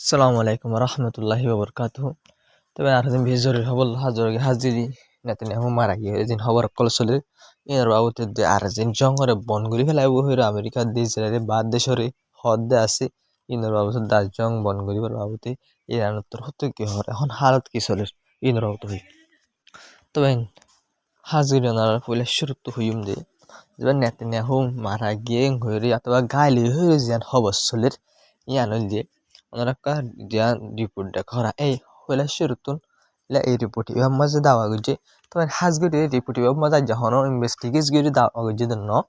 Assalamu alaikum warahmatullahi wabarakatuh. তবে আর দিন ভিজরের হবল হাজরগে হাজিরি নাতিনে হু মারা গিয়ে দিন হবর কলসলে এর বাবুতে দে আর দিন জঙ্গরে বনগুলি ফেলাই হইরা আমেরিকা ইসরায়েলের বাদ দেশরে হদ্দে আছে ইনর বাবুতে দা জং বনগুলি বাবুতে ইরান উত্তর হতে কি হর এখন হালত কি চলে ইনর বাবুতে হই তবে হাজিরি নার পয়লা শুরু তো হইম দে যেবার নাতিনে হু মারা গিয়ে হইরি অথবা গাইলি হইরে যেন হবর চলের ইয়ানল দিয়ে onarakka dia report da khora ei wala shirutun la ei report iba maza dawa guje to hasguri report iba maza jahono investigate guri dawa guje no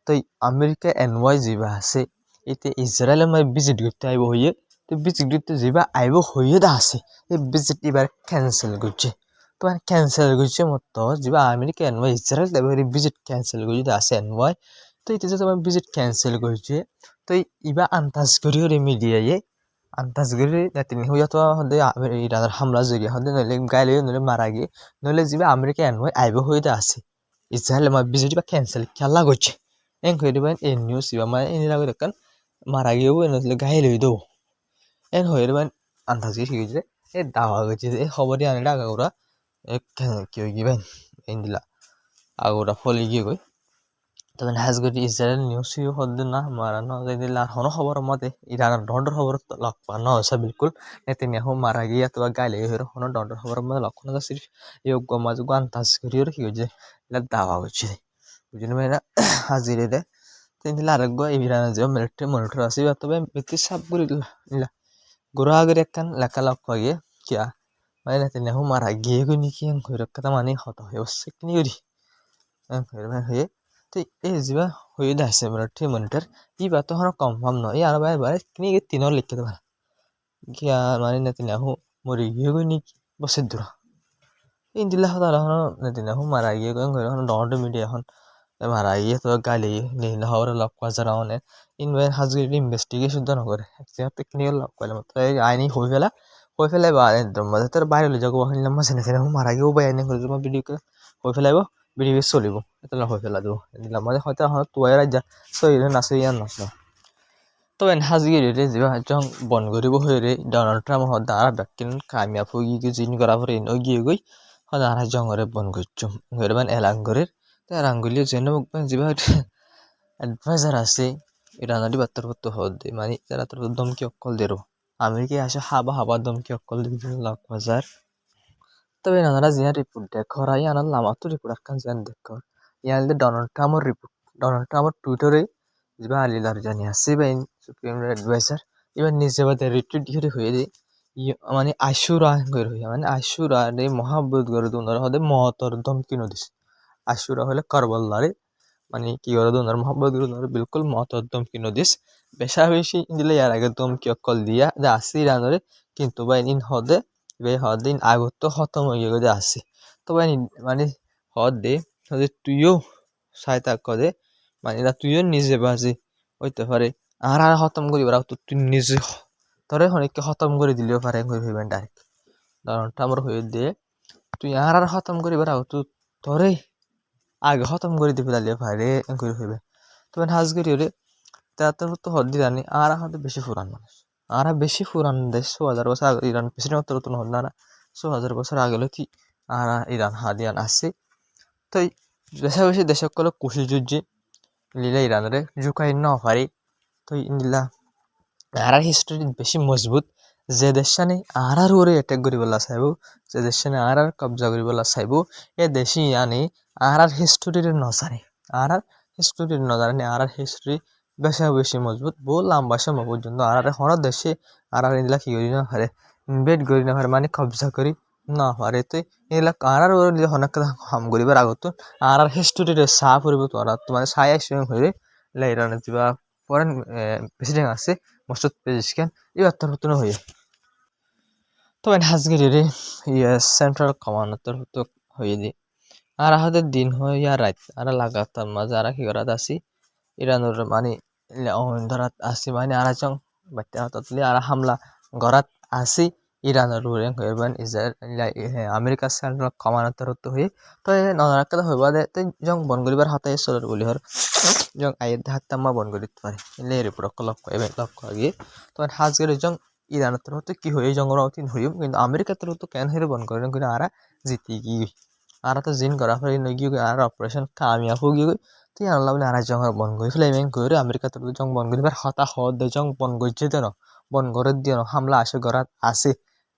তো আমেরিকা এনওয়াই জিবা আছে এতে ইসরায়েলে মই ভিজিট করতে আইব হইয়ে তো ভিজিট করতে জিবা আইব হইয়ে দা আছে এই ভিজিট এবার ক্যান্সেল করছে তো ক্যান্সেল করছে মতো জিবা আমেরিকা এনওয়াই ইসরায়েল দেবে ভিজিট ক্যান্সেল করছে দা আছে এনওয়াই তো এতে যে তোমার ভিজিট ক্যান্সেল করছে তো ইবা আন্তাজ করি রে মিডিয়ায়ে আন্তাজ করি তিনি হইয়া তো হদে ইরানের হামলা জড়িয়ে হদে নইলে গাইলে নইলে মারা গিয়ে নইলে জিবা আমেরিকা এনওয়াই আইব হইয়ে দা আছে ইসরায়েলে মই ভিজিট বা ক্যান্সেল খেলা করছে en khởi en news iba ma en lagu dekan maragi bu en le gai le do en hoyer ban antazi hije e dawa geje e khobori ani daga ora e ki gi ban en dila agora foli gi goi তবে হাজগরি Israel news you হদ্দে না মারা ন দিলা হনো খবর মতে ইরানের ডন্ডর খবর লক পানো আছে বিলকুল নেতানিয়াহু মারা গিয়া তো গাইলে হইর হনো ডন্ডর খবর মতে লক্ষণ আছে সির্ফ এই গমাজ গান তাজগরি কি হইছে লা দাওয়া হইছে বুঝিনি মেরা হাজিরে দে তিনি আরেকগো ইরানের যে মিলিটারি মনিটর আছে তবে ব্যক্তি সাব করি নিলা গোরা আগের একখান লেখা লক্ষ্য গিয়ে কিয়া মানে নেতানিয়াহু মারা গিয়ে গই নাকি এন কইর কথা মানে হত হয়ে বসে কিনি করি এন কইর হয়ে তো এই যিবা হয়ে আছে মিলিটারি মনিটর ই বা তো হন কনফার্ম নয় আর বারে কিনি তিনর লিখতে দেবা কিয়া মানে নেতানিয়াহু মরি গিয়ে গই নাকি বসে দূর ইন্দিল্লাহ তাআলা হন নেতানিয়াহু মারা গিয়ে গই হন ডন্ড মিডিয়া এখন মারা গিয়ে তো গালি নিহিল হওয়ার লক বাজার অনে ইনভেন হাজগির ইনভেস্টিগেশন তো নগরে একজন টেকনিক্যাল লক কইলে মাত্র আইনি হই ফেলে বা একদম মাঝে তোর বাইরে লই যাবো হইলাম মাঝে না সেরকম মারা গিয়েও বাই আইনি করে তোমার ভিডিও হই ফেলাইব ভিডিও চলিব এটা হই ফেলা দেবো দিলাম মাঝে হয়তো তুয়াই রাজা সই নাচে ইয়ান নাচ তবে হাজগির রে যা জং বন করিব হয়ে রে ডোনাল্ড ট্রাম্প হদ আর ব্যাকিন কামিয়াব হই জিন করা পরে ইন গিয়ে গই হদ আর জংরে বন করছুম গরবান এলাং করে তার আঙ্গুলিয়ে যেন যিবা অ্যাডভাইজার আছে ইরানারি বাত্তার হতো হদে মানে তারা তোর দমকি অক্কল দেরো আমেরিকায় আসে হাবা দমকি অক্কল দিবে লাখ বাজার তবে নানারা জিয়া রিপোর্ট দেখো রাই আনার লামাতো রিপোর্ট আকান জান দেখো ইয়ালদে ডোনাল্ড ট্রাম্পর টুইটারে যিবা আলিলার জানি আছে বা সুপ্রিম অ্যাডভাইজার এবার নিজে বাদে রিট্রিট দিয়ে হয়ে দে মানে আশুরা করে হইয়া মানে আশুরা রে মহাব্বত করে দুনার হদে মহতর দমকি নদিস আশুরা হলে কারবাল্লারে মানে কি করে দুনার মহব্বত করে বিলকুল মহতর দমকি নদিস বেশা বেশি দিলে ইয়ার আগে দমকি অকল দিয়া যে আসি রানরে কিন্তু বা ইন হদে বে হদিন আগত তো খতম হয়ে গেছে আসি তো বা মানে হদে হদে তুইও সাইতা কদে মানে তুইও নিজে বাজি হইতে পারে আর খতম করি বেড়াও তো তুই নিজে তোরে অনেককে খতম করে দিলেও পারে ভাইবেন ডাইরেক্ট কারণ আমার হয়ে দিয়ে তুই আর খতম করি বেড়াও তো তোরে আগে খতম করে দিবে দালিয়ে ভাইরে করে হইবে তবে হাজগিরি রে তার তো হদ্দি জানি আর হয়তো বেশি ফুরান মানুষ আর বেশি ফুরান দেশ 1,000 বছর আগে ইরান প্রেসিডেন্ট তো হল না 1,000 বছর আগে কি আর ইরান হাদিয়ান আছে তো বেশা বেশি দেশকলে কুশি যুদ্ধে লীলা ইরানরে জুকাই ন পারি তো ইন্দিলা আর হিস্ট্রি বেশি মজবুত যে দেশানে আর ওরে অ্যাটাক করিবলা চাইব যে দেশানে আর কবজা করিবলা চাইব এ দেশি আনি আর হিস্ট্রির নজানে আর হিস্ট্রির নজানে আর হিস্ট্রি বেশি মজবুত বহু লম্বা সময় পর্যন্ত আর হর দেশে আর এগুলা কি করি না পারে ইনভেট করি না পারে মানে কবজা করি না পারে তো এগুলা আর ওর অনেক হাম করিবার আগত আর হিস্ট্রির চা পড়ব তো আর তোমার চাই আসে হয়ে ইরানের যা ফরেন প্রেসিডেন্ট আছে মসুদ পেজিশকান এবার তোর হতো হয়ে তবে হাজগিরি রে সেন্ট্রাল কমান্ডার হতো হয়ে দি আর হাতে দিন হয় আর রাত আর লাগাতার মাঝে আর কি করাত আসি ইরানের মানে ধরাত আসি মানে আর চং বাচ্চা হাতলে আর হামলা গড়াত আসি ইরানের রুরে হইবেন ইসরায়েল আমেরিকা সেন্ট্রাল কমান্ডার হতো হয়ে তো নজরাক্কা হইবা দে তো জং বন করিবার হাতে চলার বলি হর জং আয়ের হাততাম্মা বন করিতে পারে লে রিপোর্ট লক্ষ্য এবার লক্ষ্য আগে তোমার হাজগিরি জং ইরানের তরফতে কি হয়ে জঙ্গল অতীন হইম কিন্তু আমেরিকার তরফ কেন হেরে বন করেন কিন্তু আরা জিতি গিয়ে আরা তো জিন করা ফেলে গিয়ে আর অপারেশন কামিয়াব হয়ে গিয়ে তুই আনলা বলে আর জঙ্গল বন করে ফেলে এমন করে আমেরিকা তরফ জং বন করে হতা হদ জং বন করছে দেন বন করে দিয়ে হামলা আসে গড়াত আসে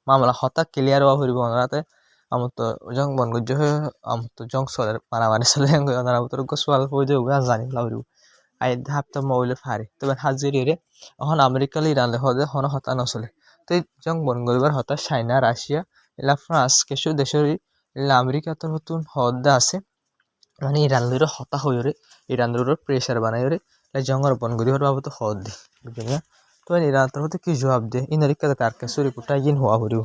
মামলা হতা ক্লিয়ার হওয়া হইব ওনারাতে আমার তো জং বন করছে হয়ে আমার তো জং চলে মারামারি চলে ওনারা তোর গোসওয়াল হয়ে যাবে জানি লাউরিব আই ধাপটা মৌলে ফারে তবে হাজিরে রে এখন আমেরিকা ইরান হদে হন হতা নচলে তো জং বন করিবার হতা চাইনা রাশিয়া এলা ফ্রান্স কিছু দেশের এলা আমেরিকা তো নতুন হদা আছে মানে ইরান লইর হতা হইরে ইরান লইর প্রেসার বানাই রে জঙ্গর বন করিবার বাবদ হদ দে বুঝলি তো ইরান তোর হতে কি জবাব দে ইনারিকা তার কাছে রিপোর্টটা ইন হওয়া হরিব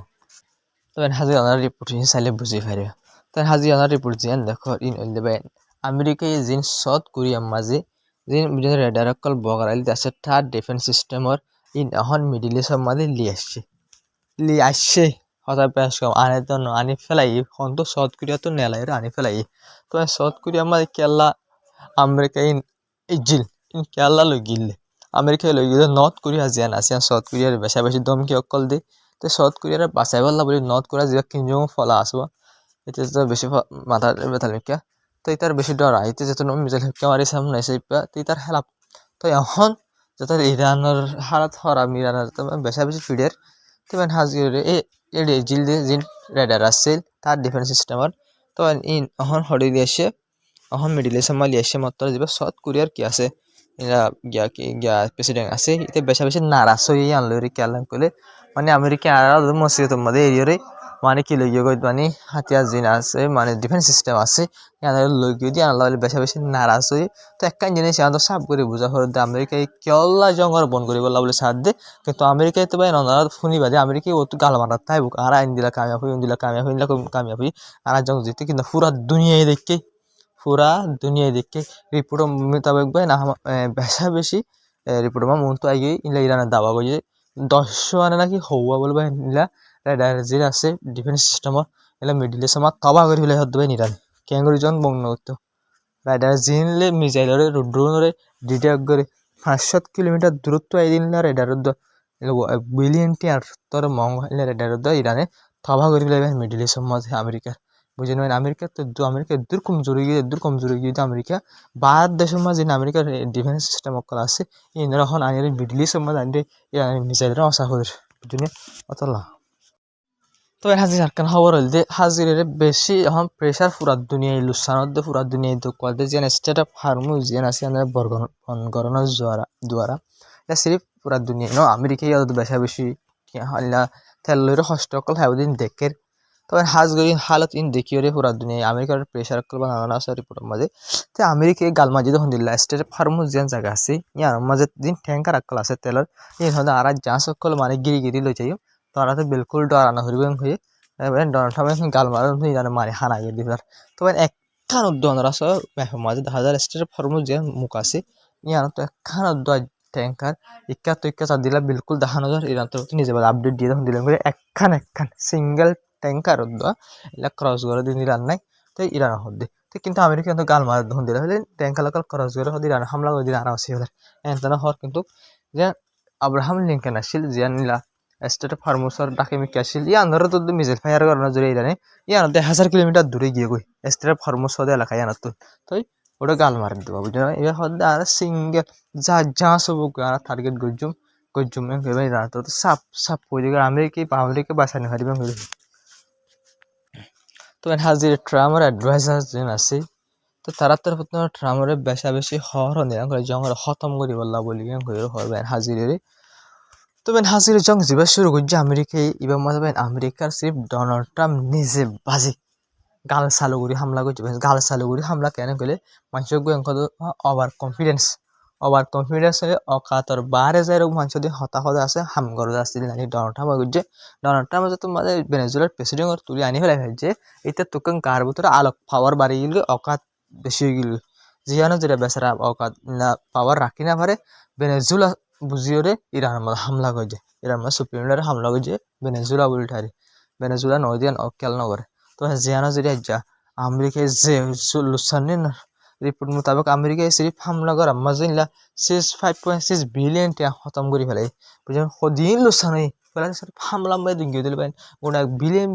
তবে হাজি অনার রিপোর্ট চাইলে বুঝি পারিবা তাই হাজি অনার রিপোর্ট জিয়ান দেখো ইন দেবেন আমেরিকায় জিন সাউথ কোরিয়ার মাঝে জিন রেডার অকল বগারাইল আছে থার্ড ডিফেন্স সিস্টেমর ইন এখন মিডিল ইস্টের মাঝে লি আসছে হঠাৎ পেশ কম আনে তো আনি ফেলাই এখন তো সাউথ কোরিয়া তো নেলাই আনি ফেলাই তো সাউথ কোরিয়ার মাঝে কেলা আমেরিকা ইন ইজিল ইন কেলা লই গিললে আমেরিকায় লই গিয়ে নর্থ কোরিয়া জিয়ান আছে সাউথ কোরিয়ার বেশা বেশি দমকি অকল দে তো সাউথ কোরিয়ার বাঁচাই পারলা বলে নর্থ কোরিয়া যে কিনজং ফলা আসবা এতে তো বেশি মাথা ব্যথা লিখা তো এটার বেশি ডর আইতে যেত মিজাইল হেপকা মারি সামনে এসে তো এটার হেলাপ তো এখন যত ইরানের হারাত হরাম ইরানের বেশা বেশি ফিডের তো হাজিরে এই জিল জিন রেডার আসছিল তার ডিফেন্স সিস্টেমর তো ইন এখন হরি এসে এখন মিডিল ইস্ট মালি এসে মাত্র যাবে সাউথ কোরিয়ার কি আছে এরা গিয়া প্রেসিডেন্ট আছে এতে বেশা বেশি নারাজ হয়ে আনলো রে কেলাম করলে মানে আমেরিকা আর মসজিদ মধ্যে এরিয়ারে মানে কি লইয়ে গই মানে হাতিয়ার জিন আছে মানে ডিফেন্স সিস্টেম আছে ইয়াদের লইয়ে দিয়ে আনলা বলে বেশা বেশি নারাজ হয়ে তো একখান জিনিস আমাদের সাপ করে বোঝা হল আমেরিকায় কেলা জঙ্গল বন করে বললা বলে সাথ দে কিন্তু আমেরিকায় তো ভাই ননারা শুনি বাদে আমেরিকায় ও তো গাল মারার তাই আর আইন দিলা কামিয়াব হই দিলা কামিয়াব হই কামিয়াব হই আর জং জিতে কিন্তু পুরা দুনিয়ায় দেখে পুরা দুনিয়ায় দেখে রিপোর্ট মোতাবেক ভাই না বেশা বেশি রিপোর্ট মা মন তো আগে ইলা ইরানের দাবা গিয়ে 10 মানে নাকি হওয়া বলবে ইলা রেডার যে আছে ডিফেন্স সিস্টেমত এলা মিডিল ইস্ট আমার তবা করে ফেলে হতে হবে ইরান কেঙ্গুরি জন বং নতো রাইডার জিনলে মিসাইলরে ড্রোনরে ডিটেক্ট করে 500 কিলোমিটার দূরত্ব আইদিনলা রেডার বিলিয়ন টিয়ার তোর মং রেডার ইরানে তবা করে ফেলে মিডিল ইস্টের মধ্যে আমেরিকার বুঝে নেবেন আমেরিকা তো আমেরিকা দূর কমজোরি গিয়ে আমেরিকা বাহার দেশের মাঝে আমেরিকার ডিফেন্স সিস্টেম অকল আছে ইন্দ্র এখন আইনের মিডিল ইস্টের মাঝে আনতে ইরানের মিসাইলরা অসা হয়ে বুঝলি অতলা তবে হাজির আরকান খবর হল যে হাজিরের বেশি এখন প্রেসার পুরা দুনিয়ায় লুসানত পুরা দুনিয়ায় দোকালতে যেন স্টেট অফ হারমুজ যেন আছে আমাদের বনগণনার দ্বারা এটা সিরিফ পুরা দুনিয়ায় ন আমেরিকায় বেশা বেশি হল্লা তেলের কষ্ট অকল হাইদিন দেখের তবে হাজগরি হালত ইন দেখিওরে পুরা দুনিয়ায় আমেরিকার প্রেসার অকল বা নানা আছে রিপোর্টের মাঝে তো আমেরিকায় গাল মাঝে যখন দিল্লা স্টেট অফ হারমুজ যেন জায়গা আছে ইয়ার মাঝে দিন ট্যাঙ্কার অকল আছে তেলের এই হলে আর জাহাজ অকল মানে গিরি লই যাই তারা তো বিলকুল ডরানো হইবেন হয়ে ডরান ঠামে গাল মারা জানে মারি হানা গিয়ে দিবার তবে একখান উদ্যোগরা সব মাঝে 10,000 স্টেটের ফর্মুল যে মুখ আছে ইয়ান তো একখান উদ্যোগ ট্যাঙ্কার ইক্কা চার দিলা বিলকুল দেখানো যায় ইরান তো নিজে আপডেট দিয়ে তখন দিলেন করে একখান সিঙ্গেল ট্যাঙ্কার উদ্যোগ এলা ক্রস করে দিন ইরান নাই তো ইরান হদ্দে তো কিন্তু আমেরিকা তো গাল মারা তখন দিলে হলে ট্যাঙ্কার লোকাল ক্রস করে হদি ইরান হামলা করে দিন আর আছে হলে এনতান হওয়ার কিন্তু যে আব্রাহাম লিঙ্কন আসছিল জিয়ান নিলা স্টেট অফ হারমুসর ডাকে মিকে আসছিল ইয়ান ধরো তো মিসাইল ফায়ার করানো জোরে ইরানে ইয়ান 1,000 কিলোমিটার দূরে গিয়ে গই স্টেট অফ হারমুস এলাকায় ইয়ান তো ওটা গাল মারি দেবো বুঝলি এবার হদ্দে আর সিঙ্গেল যা সব আর টার্গেট গজ্জুম এবার ইরান তো সাপ হয়ে যাবে আমেরিকা বাঁচানো হারিবে হয়ে তো হাজির ট্রাম্পের অ্যাডভাইজার যেন আছে তো তারা তরফ ট্রাম্পের বেশা বেশি হর নিরাম করে জঙ্গল খতম করি বললা বলি হরবেন হাজিরের তবে হাজির জং যিবা শুরু করছে আমেরিকায় এবার মনে হবেন আমেরিকার সিফ ডোনাল্ড ট্রাম্প নিজে বাজি গাল চালু করে হামলা করছে গাল চালু করে হামলা কেন করলে মানুষের ওভার কনফিডেন্স হয়ে অকাতর বারে যায় মানুষ হতাহত আছে হামগর আসছিল নাকি ডোনাল্ড ট্রাম্প করছে ডোনাল্ড ট্রাম্প যে তোমাদের ভেনেজুয়েলার প্রেসিডেন্ট তুলে আনি ফেলাই ফেলছে এটা তোকে কার ভিতরে আলোক পাওয়ার বাড়িয়ে গেল অকাত বেশি হয়ে গেল জিয়ানো যেটা বেচারা অকাত না পাওয়ার রাখি না পারে ভেনেজুয়েলা বুঝিও রে ইরান হামলা করছে ইরান সুপ্রিম লিডারে হামলা করছে ভেনেজুয়েলা উল্টারে ভেনেজুয়েলা নয় দিয়ে অকেল নগরে তো জিয়ানো যেটা যা আমেরিকায় যে লুসানি রিপোর্ট মোতাবেক আমেরিকায় সিরিফ হামলা করার মাঝে ইলা 5.6 বিলিয়ন টাকা খতম করে ফেলে বুঝলেন সদিন লোকসান হয়ে ফেলে হামলা মাই দিন গিয়ে দিলেন ওটা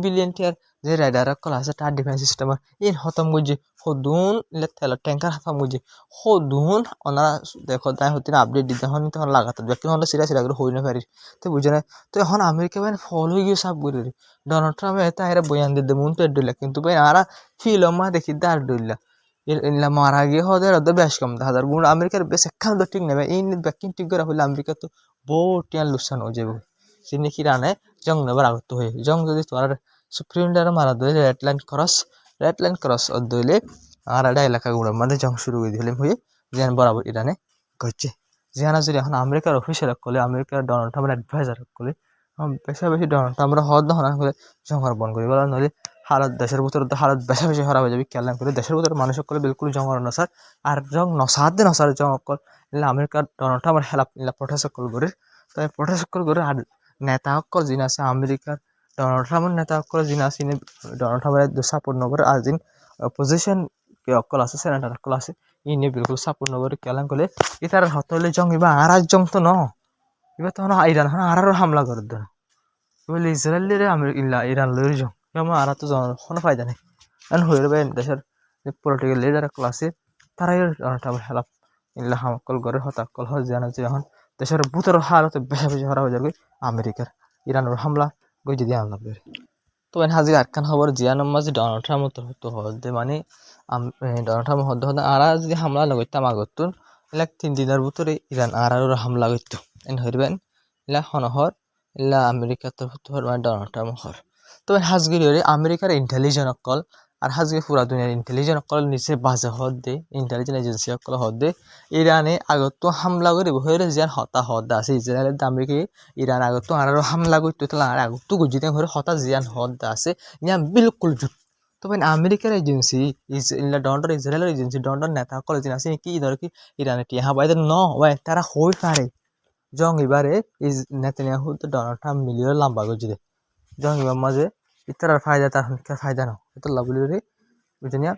বিলিয়ন টাকার যে রাইডার কল আছে তার ডিফেন্স সিস্টেম ইন খতম করছে সদুন ইলা তেলের ট্যাঙ্কার খতম করছে সদুন ওনারা দেখো তাই হতে আপডেট দিতে হন তখন লাগাতার ব্যক্তি হন সিরা করে হই না পারি তো বুঝে না তো এখন আমেরিকা বাইন ফল হয়ে গিয়ে সাব করে ডোনাল্ড ট্রাম্প এটা এরা বয়ান দিতে মন পেট দিলা কিন্তু ভাই আরা ফিল্ম দেখি দাঁড় দিলা ইলা মারা গিয়ে হদের ওদের বেশ কম হাজার গুণ আমেরিকার বেশ একখান তো ঠিক নেবে এই ব্যাকিং ঠিক করা হলে আমেরিকা তো বহুত টিয়ান লুসান হয়ে যাবে সিনি কি রানে জং নেবার আগত হয়ে জং যদি তোমার সুপ্রিম কোর্টের মারা দিলে রেড লাইন ক্রস দিলে আর এটা এলাকা গুলোর মধ্যে জং শুরু করে দিলে হয়ে যেন বরাবর ইরানে ঘটছে যেখানে যদি এখন আমেরিকার অফিসিয়াল করলে আমেরিকার ডোনাল্ড ট্রাম্পের অ্যাডভাইজার করলে বেশি ডোনাল্ড ট্রাম্পরা হদ না করে জঙ্গল বন্ধ করি বলা নইলে হালত দেশের ভিতরে হালত বেশি খারাপ হয়ে যাবে কেলাম করে দেশের ভিতরে মানুষ করলে বিলকুল জঙ্গল নসার আর জং নসার জং অকল আমেরিকার ডোনাল্ড ট্রাম্পের হেল্প প্রটেস্ট করে তাই প্রটেস্ট করে আর নেতা অকল যিনি আছে আমেরিকার ডোনাল্ড ট্রাম্পের নেতা অকল যিনি আছে ডোনাল্ড ট্রাম্পের সাপোর্ট নগরে আর যিনি অপোজিশন কে অকল আছে সেনেটার অকল আছে ইনি বিলকুল সাপোর্ট নগরে কেলাম করলে ইতার হত হলে জং এবার আর জং তো ন এবার তখন ইরান আরো হামলা করে দেন বলে ইসরায়েলের ইরান লইর জং যেমন আর তো কোনো ফায়দা নেই কারণ হয়ে যাবে দেশের পলিটিক্যাল লিডার আছে তারাই হেলাপ ইল্লা হামকল করে হতাকল হয় জানা যে এখন দেশের ভূতের হালত বেশি হারা হয়ে যাবে আমেরিকার ইরানের হামলা গই যদি হামলা করে তো হাজির আটখান খবর জিয়ান মাঝে ডোনাল্ড ট্রাম্প তো হতে মানে ডোনাল্ড ট্রাম্প হতে আর যদি হামলা লাগতাম আগতুন এলা 3 দিনের ভিতরে ইরান আর হামলা করতো এন হইবেন এলা হনহর ইলা আমেরিকার তরফ মানে ডোনাল্ড ট্রাম্প হর তবে হাজগিরি আমেরিকার ইন্টেলিজেন্স অকল আর হাজগিরি পুরা দুনিয়ার ইন্টেলিজেন্স অকল নিচে বাজে হদ দে ইন্টেলিজেন্স এজেন্সি অকল হদ দে ইরানে আগত হামলা করে হয়ে যেন হতা হদ আছে ইসরায়েলের আমেরিকায় ইরান আগত আর হামলা করতে তাহলে আর আগত গুজিতে হয়ে হতা জিয়ান হদ আছে ইয়া বিলকুল জুট তবে আমেরিকার এজেন্সি ডন্ডর ইসরায়েলের এজেন্সি ডন্ডর নেতা অকল এজেন্সি আছে কি ধর কি ইরানে টিয়া বাইদের ন ওয়াই তারা হই পারে জং এবারে নেতানিয়াহু তো ডোনাল্ড ট্রাম্প মিলিয়ন লম্বা গজি দে জং এবার মাঝে ইতার ফায়দা তার ফায়দা ন এটা লাভলি রে বুঝনিয়া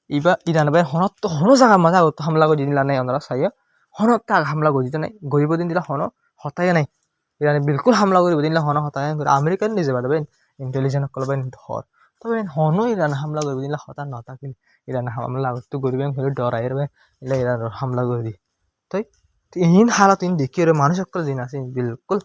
ইবা ইরান বাই হনত তো হনো জায়গা মাঝে আগত হামলা গজি দিলা নাই আমরা সাইয়া হনত তাক হামলা গজি নাই গরিব দিন দিলা হন হতাই নাই ইরানে বিলকুল হামলা করিব দিন হন হতাই করে আমেরিকান নিজে বাড়বে ইন্টেলিজেন্স করবেন ধর তবে হন ইরান হামলা করিব দিন হতা নতা কিন্তু ইরান হামলা আগত গরিবেন করে ডরাই রে ইরান হামলা করে দি তাই ইন হালত ইন দেখি মানুষ সকল দিন আছে বিলকুল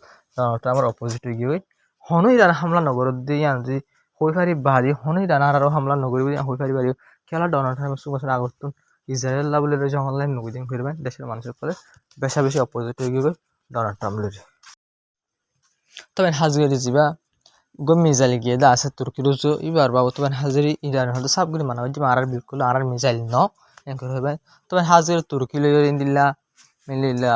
আমার অপোজিট হয়ে গিয়ে হনই রানা হামলা নগর দিয়ে আনছি হই ফারি বাড়ি হনই রানা আরো হামলা নগর হই ফারি বাড়ি খেলা ডোনাল্ড ট্রাম্প সুবছর আগত ইসরায়েল বলে রয়েছে অনলাইন নগদিন ফিরবেন দেশের মানুষ সকলে বেশি অপোজিট হয়ে গিয়ে ডোনাল্ড ট্রাম্প লড়ে তবে হাজগিরি যাবা মিসাইল গিয়ে দা আছে তুর্কি রুজু এবার বাবু তবে হাজিরি ইরান হয়তো সবগুলি মানা হচ্ছে আর বিলকুল আর মিসাইল ন এনকর হইবেন তবে হাজির তুর্কি লইর ইন্দিল্লা মিলিলা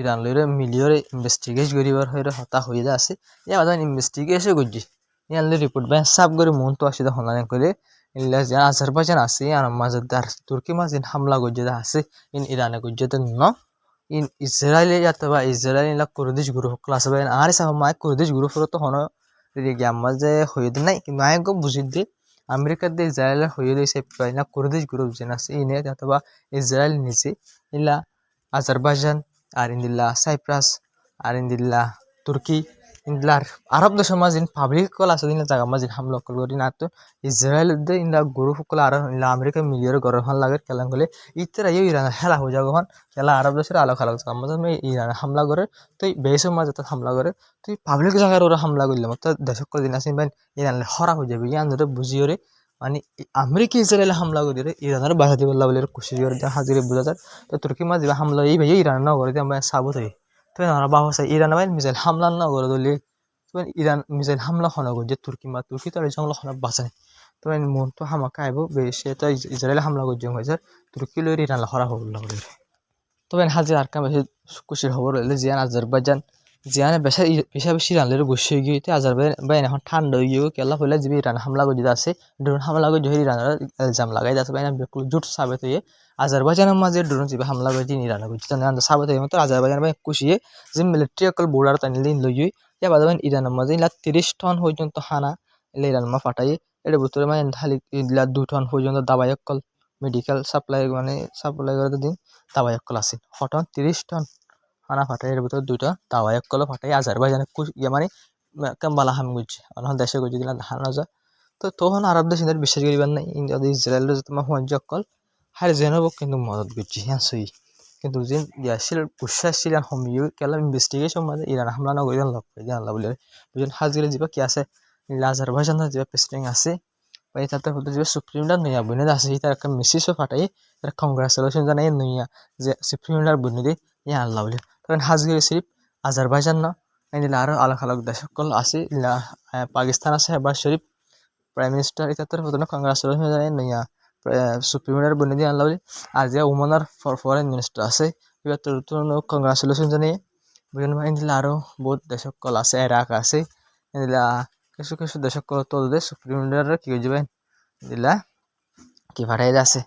ইরান লইরে মিলিয়রে ইনভেস্টিগেট করিবার হইরে হতা হয়ে যা আছে ইয়া বাদ ইনভেস্টিগেশন করছি ইয়ানলে রিপোর্ট বাই সাব করে মন তো আসে হনানে করে ইল্লা যে আজারবাইজান আছে আর মাঝে দার তুর্কি মাঝে হামলা করছে আছে ইন ইরানে করছে ন ইন ইসরায়েলে অথবা ইসরায়েল কুর্দিশ গ্রুপ ক্লাস বাই আর সাব মাই কুর্দিশ গ্রুপ তো হন রিগিয়া মাঝে হয়ে নাই কিন্তু আয় গো বুঝি দে আমেরিকার দিয়ে ইসরায়েলের হয়ে দিয়েছে না কুর্দিশ গ্রুপ যেন আছে ইনে অথবা ইসরায়েল নিচে ইলা আজারবাইজান আর ইন্দিল্লা সাইপ্রাস আর ইন্দিল্লা তুর্কি ইন্দিলার আরব দেশের মাঝে পাবলিক কল আছে দিন জায়গা মাঝে হামলা করি না তো ইসরায়েল ইন্দা গরু সকল আর ইলা আমেরিকা মিলিয়র গরম হান লাগে খেলা গলে ইতারা ইরান খেলা হয়ে যাবো খেলা আরব দেশের আলো খেলা জায়গা মাঝে ইরান হামলা করে তুই বেসের মাঝে তো হামলা করে তুই পাবলিক জায়গার ওরা হামলা করলাম তো দেশক দিন আসি ইরান হরা হয়ে যাবে ইয়ান ধরে বুঝিও রে মানে আমেরিকা ইসরায়েল হামলা করে ইরানের বাধা দিব বলে খুশি করে হাজিরে বোঝা যায় তো তুর্কি মাঝে হামলা এই ভাই ইরান না করে আমরা সাবত হই তো আমরা বাবা ইরান ভাই মিসাইল হামলা না করে দিলে ইরান মিসাইল হামলা হন যে তুর্কি মা তুর্কি তো জঙ্গল হন বাঁচায় তো মন তো হামাকা আইব বেশি তো ইসরায়েল হামলা করছে হয়েছে তুর্কি লই ইরান হরা হল তবে হাজির আর কাম বেশি খুশির খবর হইলে জিয়ান আজারবাইজান জিয়ানে বেশি রানলে গুছিয়ে গিয়ে আজারবাইজান এখন ঠান্ডা হয়ে গিয়ে কেলা হইলে যে ইরান হামলা করে আছে ড্রোন হামলা করে ইরানের ইলজাম লাগাই যাচ্ছে বাইনা বিলকুল জুট সাবেত হয়ে আজারবাইজানের মাঝে ড্রোন যে হামলা করে ইরান করছে সাবেত হয়ে মতো আজারবাইজান খুশিয়ে যে মিলিটারি অকল বোর্ডার তাই দিন লই ইয়া বাদাবেন ইরানের মাঝে 30 টন পর্যন্ত হানা ইরান মা ফাটাই এর ভিতরে মানে ঢালি 2 টন পর্যন্ত দাবাই অকল মেডিকেল সাপ্লাই করে দিন তাওয়াই অকল আছে হটন 30 টন খানা ফাটাই এর ভিতর দুইটা তাওয়াই অকল ফাটাই আজারবাইজানে মানে কাম্বালা হাম গুজি অনহন দেশে গুজি গিলা ধারণা যা তো তখন আরব দেশ ইন্দার বিশ্বাস করিবার নাই ইন্ডিয়া ইসরায়েলের তোমার হুঁজ অকল হার যেন কিন্তু মদত গুজি হ্যাঁ সই কিন্তু যেন ইয়াসিল উচ্ছাসিল হমিও কেলা ইনভেস্টিগেশন মানে ইরান হামলা না করিয়ান লক করিয়ান আল্লাহ বলে বুঝেন হাজিরে যাবা কি আছে আজারবাইজান যাবা প্রেসিডেন্ট আছে পাই তাতে হতে যাবে সুপ্রিম কোর্ট নয়া বনে আছে তার একটা মেসেজও ফাটাই তার কংগ্রাচুলেশন জানাই নয়া যে সুপ্রিম কোর্ট বনে দে ইয়া আল্লাহ বলে তখন হাজিরে সিরিফ আজারবাইজান না এনিলা আরো আলাগ আলাগ দেশ সকল আছে পাকিস্তান আছে হেবার শরীফ প্রাইম মিনিস্টার ইতার হতো কংগ্রাচুলেশন জানাই নয়া সুপ্রিম কোর্ট বনে দিয়ে আল্লাহ বলে আর যে ওমানার ফরেন মিনিস্টার আছে এবার তোর কংগ্রাচুলেশন জানিয়ে বুঝলেন এনিলা আরো বহুত দেশ সকল আছে ইরাক আছে এনিলা কিছু কিছু দেশ সকল তো সুপ্রিম কোর্টের কি হয়ে যাবে দিলা কি ফাটাই আছে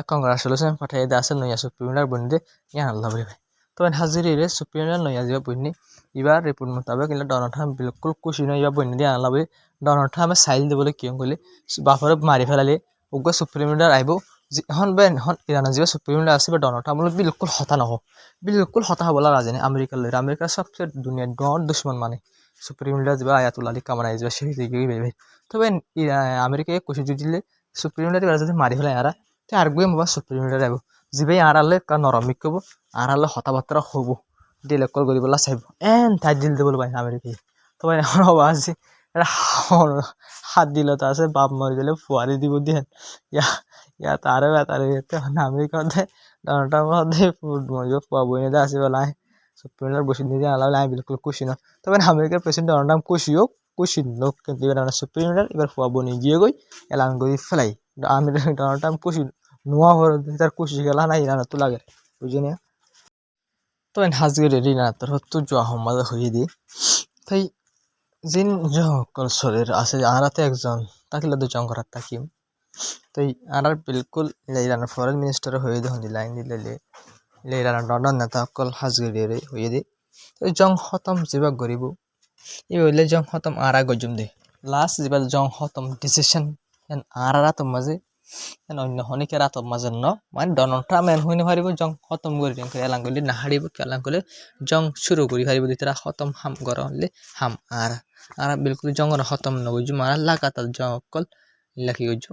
কংগ্রাচুলেশন ফাটাই আছে নয়া সুপ্রিম কোর্ট বনে ইয়া আল্লাহ বলে তো হাজিরে সুপ্রিম কোর্ট নয়া যাবা বনে এবার রিপোর্ট মোতাবেক ডোনাল্ড ট্রাম্প বিলকুল খুশি নয় এবার বনে দিয়ে আল্লাহ বলে ডোনাল্ড ট্রাম্পে সাইল দিবলৈ কিয় কলে বাপরে মারি ফেলালে ওকে সুপ্রিম কোর্ট আইব হন ইরানের যে সুপ্রিম কোর্ট আছে বা ডোনাল্ড ট্রাম্প বিলকুল হতা নহ বিলকুল হতা হবলা রাজেনে আমেরিকার সবচেয়ে দুনিয়ার ডর দুশ্মন মানে সুপ্রিম কোর্ট যাবা আয়াতুল আলী কামানাই যাবা সেই দিকে ভাই তবে আমেরিকায় খুশি দিলে সুপ্রিম কোর্ট যদি মারি ফেলাই আরা তে আর গুয়ে মাবা সুপ্রিম কোর্ট আইব যিবাই আড়ালে নরমিক কব আড়ালে হতাবার্তা হব দিল কল করিবলা চাইব তাই দিল দেবল পাই আমেরিকায় তবে এখন হবা আছে এটা হাত দিল তো আছে বাপ মরে গেলে ফুয়ারি দিব দিয়ে ইয়া তারে আমেরিকা ডোনাল্ড ট্রাম্পের মধ্যে মরিব ফুয়া বইনে আসি বেলায় সুপ্রিম কোর্ট বসে দিয়ে আলাদা বিলকুল খুশি না তবে আমেরিকার প্রেসিডেন্ট ডোনাল্ড ট্রাম্প খুশি লোক কিন্তু এবার সুপ্রিম কোর্ট এবার ফুয়া বনি গিয়ে গই এলান করে ফেলাই ডোনাল্ড ট্রাম্প খুশি নোয়া হয়ে তার খুশি গেলা না ইরান তো লাগে বুঝে নিয়া তো হাজিরে ইরান তোর হতো জোয়া হম্মাদ হয়ে দি তাই জিন সকল শরীর আছে আরাতে একজন তাকিলে দুজন করার তাকিম তাই আর বিলকুল ইরানের ফরেন মিনিস্টার হয়ে দেখুন লাইন দিলে ইরানের ডন নেতা সকল হাজিরে হয়ে দি তো জং খতম যেবা গরিব এই হইলে জং খতম আরা গজুম দে লাস্ট যেবা জং খতম ডিসিশন আরা তো মাঝে অন্য হনিকে রাত মাঝে ন মানে ডোনাল্ড ট্রাম্প এন হইনে পারিব জং খতম করি এলাং করলে নাহারিব এলাং করলে জং শুরু করি পারিব দিতারা খতম হাম গর হলে হাম আর বিলকুল জঙ্গর খতম নগজু মারা লাগাতার জং অকল লাখি গজু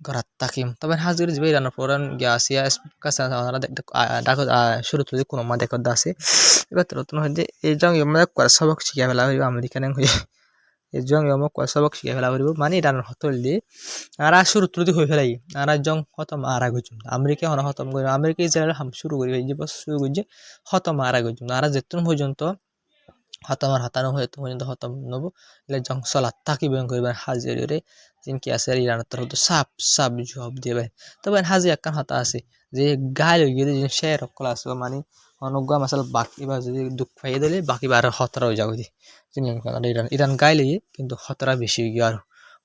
গরাত তাকিম তবে হাজির যাবে ইরানের ফরেন গ্যাসিয়া কাছে ডাক শুরু তুলি কোনো মা দেখত আছে এবার নতুন হয়ে এই জং সবক শিখা ফেলা হইব আমেরিকান হয়ে এই জং সবক শিখা ফেলা হইব মানে ইরানের হতল দিয়ে আর শুরু তুলি হয়ে ফেলাই আর জং খতম আর গজুম আমেরিকা হন খতম করি আমেরিকা ইসরায়েল হাম শুরু করি যে শুরু করছে খতম আর গজুম আর যেতুন পর্যন্ত হতম আর হতানো হয়ে পর্যন্ত হতম নব এলে জং চলাত তাকি বয়ং করিবার হাজিরে জিনকি আছে ইরানের তরফ সাপ জবাব দিবে তবে হাজি একখান হতা আছে যে গাইল হয়ে গিয়ে যে শেয়ার অকল আসবে মানে অনুজ্ঞা মাসাল বাকি বা যদি দুঃখ পাইয়ে দিলে বাকি বার হতরা হয়ে যাবে ইরান গাইলে কিন্তু হতরা বেশি হয়ে গিয়ে আর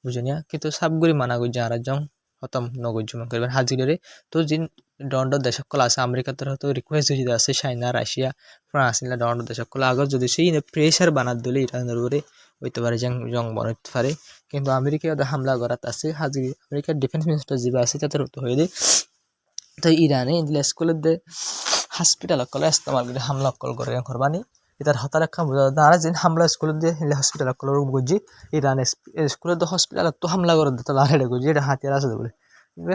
বুঝনিয়া কিন্তু সাবগুড়ি মানা গুজি আর জং খতম নগজ মন করবেন হাজিরে তো জিন দণ্ড দেশ সকল আছে আমেরিকার তরফ তো রিকোয়েস্ট যদি আছে চাইনা রাশিয়া ফ্রান্স নিলা দণ্ড দেশ সকল আগত যদি সেই প্রেসার বানাত দিলে ইরানের উপরে হইতে পারে জং বানাইতে পারে কিন্তু আমেরিকা হামলা করাত আছে হাজিরি আমেরিকার ডিফেন্স মিনিস্টার যেবা আছে তাদের হয়ে দেয় তো ইরানে স্কুলের দে হসপিটাল অকল ইস্তেমাল করে হামলা অকল করে করবানি এটার হতার একটা বোঝা আর যে হামলা স্কুলের দিয়ে হসপিটাল অকল বুঝি ইরান স্কুলের তো হসপিটাল তো হামলা করে দিত লাড়ে গুজি এটা হাতিয়ার আছে বলে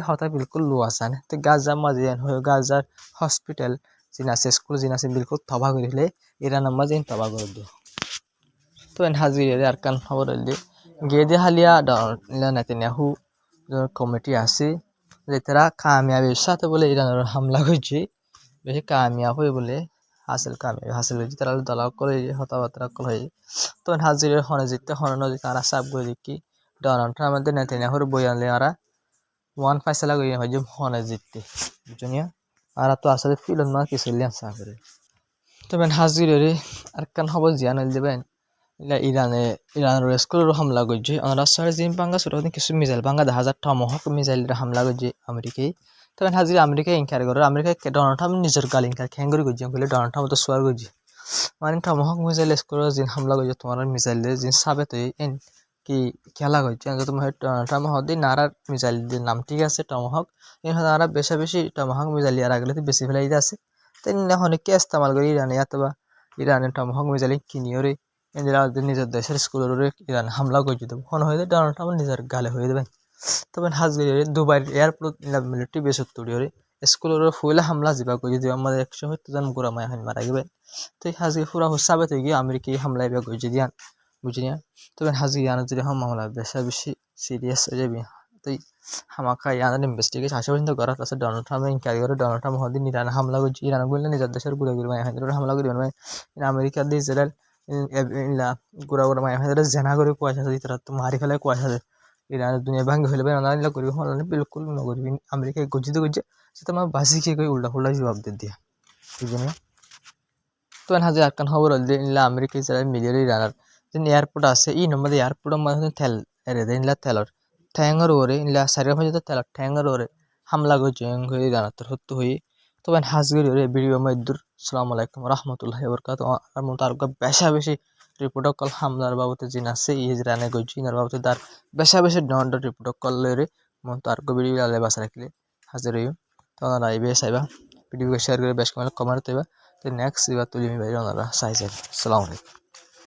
হতা বিলকুল লো আসানে তো গাজা মাঝে হয়ে গাজার হসপিটাল যিনি আছে স্কুল যিনি আছে বিলকুল তবা করে ফেলে ইরানের মাঝে তবা করে দিও তো হাজিরে আর কান খবর হইলে গিয়ে দিয়ে হালিয়া নেতানিয়াহু কমিটি আছে যে তারা কামিয়াবির সাথে বলে ইরানের হামলা হয়েছে বেশি কামিয়াব হয়ে বলে কামিয়াবি হাসিল হয়েছে তারা দলা করে হতাবার্তা হয়ে তখন হাজিরের হনে জিততে হনে নদীতে আর সাপ করে দেখি ডোনাল্ড ট্রাম্প আমাদের নেতানিয়াহুর বই আনলে আর ওয়ান ফাইসলা করি হয় যে হনে জিততে বুঝনিয়া আর তো আসলে ফিলন মা কিছু লিয়ান করে তবে হাজিরের আর কান খবর জিয়ান দেবেন ইরানের স্কুলের হামলা করছে রাস্তায় জিম পাঙ্গা ছোট কিছু মিসাইল পাঙ্গা 10,000 টমহক মিসাইলের হামলা করছে আমেরিকায় তবে হাজির আমেরিকায় ইনকার করে আমেরিকায় ডোনাল্ড ট্রাম্প নিজের গাল ইনকার খেঙ্গরি করছে বলে ডোনাল্ড ট্রাম্প তো সোয়ার করছে মানে টমহক মিসাইল স্কুলের জিন হামলা করছে তোমার মিসাইল জিন সাবে তো কি খেলা হচ্ছে তোমার টমাহক দিয়ে নারার মিসাইল দিয়ে নাম ঠিক আছে টমাহক নারা বেশা বেশি টমাহক মিসাইল ইয়ার আগলে বেশি ফেলাই আছে তাই অনেককে ইস্তেমাল করে ইরানে অথবা ইরানের টমাহক মিসাইল কিনিওরে এদের নিজের দেশের স্কুলের ইরান হামলা করে দেবো হন হয়ে ডোনাল্ড ট্রাম্প নিজের গালে হয়ে দেবেন তবে হাজগিরি দুবাইয়ের এয়ারপোর্ট মিলিটারি বেসত তুড়ি স্কুলের ফুলে হামলা যাবা করে দিব আমাদের 170 জন গোড়া মায়া মারা গেবেন তো হাজগি পুরা হুসাবে থেকে আমেরিকায় হামলা এবার করে দিয়ান বুঝি না তবে হাজি আনা যদি মামলা বেশি সিরিয়াস হয়ে যাবে তুই হামাকা ইয়ান ইনভেস্টিগেশন আসে পর্যন্ত করা আছে ডোনাল্ড ট্রাম্প ইনকোয়ারি করে ডোনাল্ড ট্রাম্প হদিন ইরান হামলা করছে ইরান বললে নিজের দেশের গুড়া গুড়ি মায়া হামলা করি মানে আমেরিকা দিয়ে ইসরায়েল গুড়া গুড়া মায়া হাজারে জেনা করে কুয়াশা আছে তারা তো মারি ফেলে কুয়াশা আছে ইরান দুনিয়া ভাঙ্গি হলে না করি হলে বিলকুল নকরবি আমেরিকায় গজ্জিত করছে সে তোমার বাসি খেয়ে কই উল্টা ফুল্টা জবাব দিয়ে দিয়া বুঝলি না তো হাজি আরকান খবর হল যে আমেরিকা ইসরায়েল মিলিয়ে ইরানের যে এয়ারপোর্ট আছে ই নম্বর এয়ারপোর্টের মধ্যে তেল এরে দেন তেলর ঠ্যাঙ্গর ওরে সারিয়া পর্যন্ত তেলর ঠ্যাঙ্গর ওরে হামলা করছে হয়ে জানাতে সত্য হয়ে তবে হাজগিরি ওরে ভিডিও মধ্যুর আসসালামু আলাইকুম রহমতুল্লাহ বরকাত আর মতো আর বেশা বেশি রিপোর্ট কল হামলার বাবতে জিন আছে ইজরানে গইছি ইনার বাবতে তার বেশা বেশি দণ্ড রিপোর্ট কল রে মন তো আর ভিডিও আলে বাসা রাখলে হাজির হইও তখন আইবে সাইবা ভিডিও শেয়ার করে বেশ কমেন্ট কমেন্ট দেবা তো নেক্সট এবার তুলি ভাই ওনারা সাইজ আসসালামু আলাইকুম